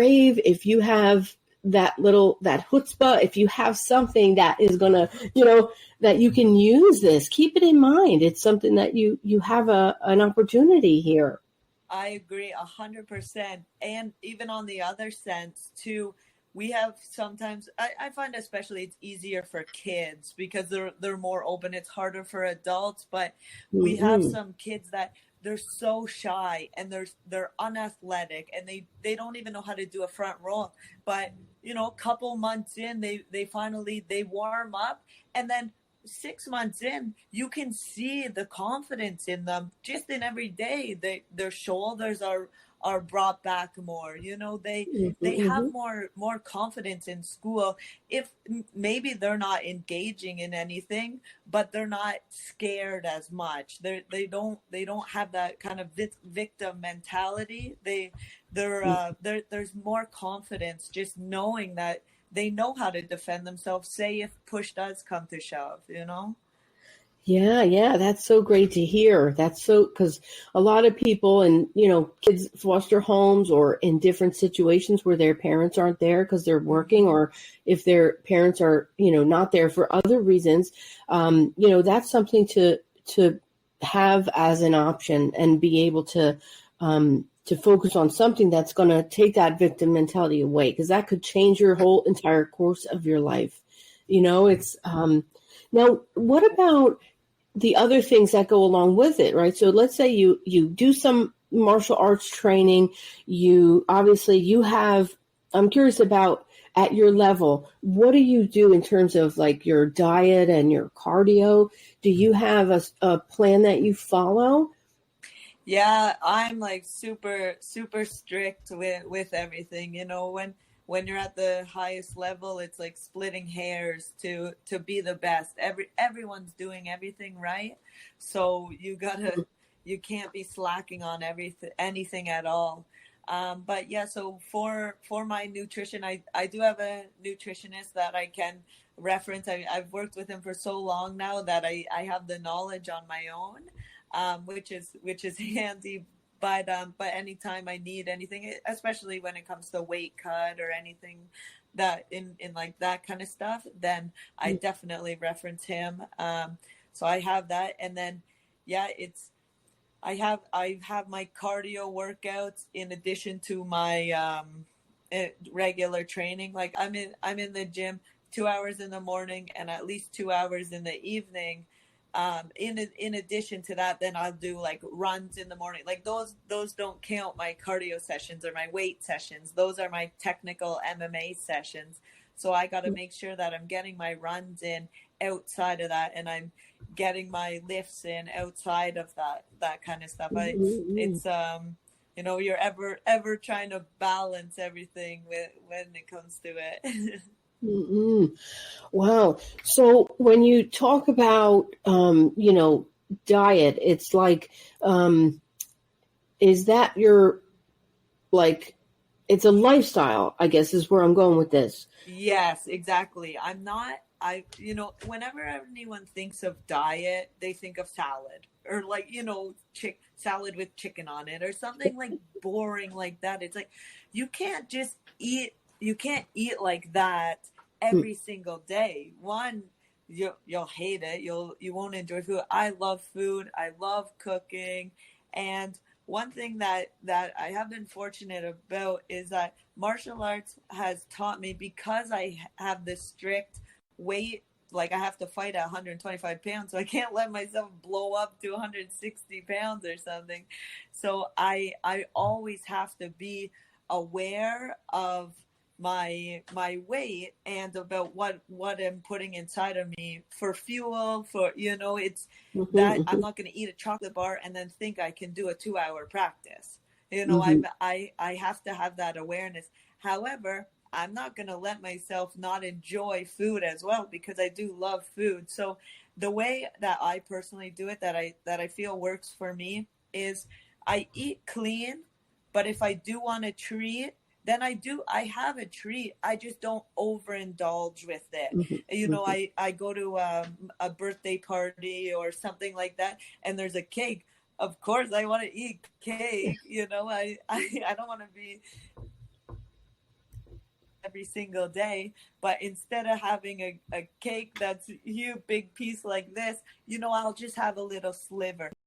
brave, if you have that chutzpah, if you have something that is going to, that you can use this, keep it in mind. It's something that you have an opportunity here. I agree 100%. And even on the other sense too, we have sometimes, I find especially it's easier for kids because they're more open. It's harder for adults, but we have some kids that they're so shy and they're unathletic and they don't even know how to do a front roll. But a couple months in, they finally warm up, and then 6 months in, you can see the confidence in them just in every day. Their shoulders are brought back more. They have more confidence in school. If maybe they're not engaging in anything, but they're not scared as much. They don't have that kind of victim mentality. There's more confidence just knowing that they know how to defend themselves, say if push does come to shove, Yeah, that's so great to hear. That's so, because a lot of people and, kids foster homes or in different situations where their parents aren't there because they're working, or if their parents are, not there for other reasons, that's something to have as an option and be able to focus on something that's going to take that victim mentality away, because that could change your whole entire course of your life. It's now, what about the other things that go along with it, right? So let's say you do some martial arts training. I'm curious about, at your level, what do you do in terms of like your diet and your cardio? Do you have a plan that you follow? Yeah, I'm like super, super strict with everything. When you're at the highest level, it's like splitting hairs to be the best. Everyone's doing everything right. So you can't be slacking on anything at all. But yeah, so for my nutrition, I do have a nutritionist that I can reference. I've worked with him for so long now that I have the knowledge on my own. Which is handy. But anytime I need anything, especially when it comes to weight cut or anything that in like that kind of stuff, then I definitely reference him. So I have that, and then I have my cardio workouts in addition to my regular training. Like I'm in the gym 2 hours in the morning and at least 2 hours in the evening. In addition to that, then I'll do like runs in the morning. Like those don't count my cardio sessions or my weight sessions. Those are my technical MMA sessions. So I got to make sure that I'm getting my runs in outside of that, and I'm getting my lifts in outside of that kind of stuff. It's you're ever trying to balance everything when it comes to it. Wow. So when you talk about, diet, it's like, is that your, like, it's a lifestyle, I guess, is where I'm going with this. Yes, exactly. Whenever anyone thinks of diet, they think of salad or like, salad with chicken on it or something like boring like that. It's like, you can't eat like that every single day. One, you'll hate it. You won't enjoy food. I love food. I love cooking. And one thing that I have been fortunate about is that martial arts has taught me, because I have this strict weight, like I have to fight at 125 pounds, so I can't let myself blow up to 160 pounds or something. So I always have to be aware of my weight and about what I'm putting inside of me for fuel, for it's that I'm not going to eat a chocolate bar and then think I can do a 2-hour practice. I have to have that awareness. However, I'm not going to let myself not enjoy food as well, because I do love food. So the way that I personally do it, that I feel works for me, is I eat clean, but if I do want a treat, then I have a treat. I just don't overindulge with it. I go to a birthday party or something like that, and there's a cake. Of course, I want to eat cake. I don't want to be every single day. But instead of having a cake that's a huge big piece like this, I'll just have a little sliver.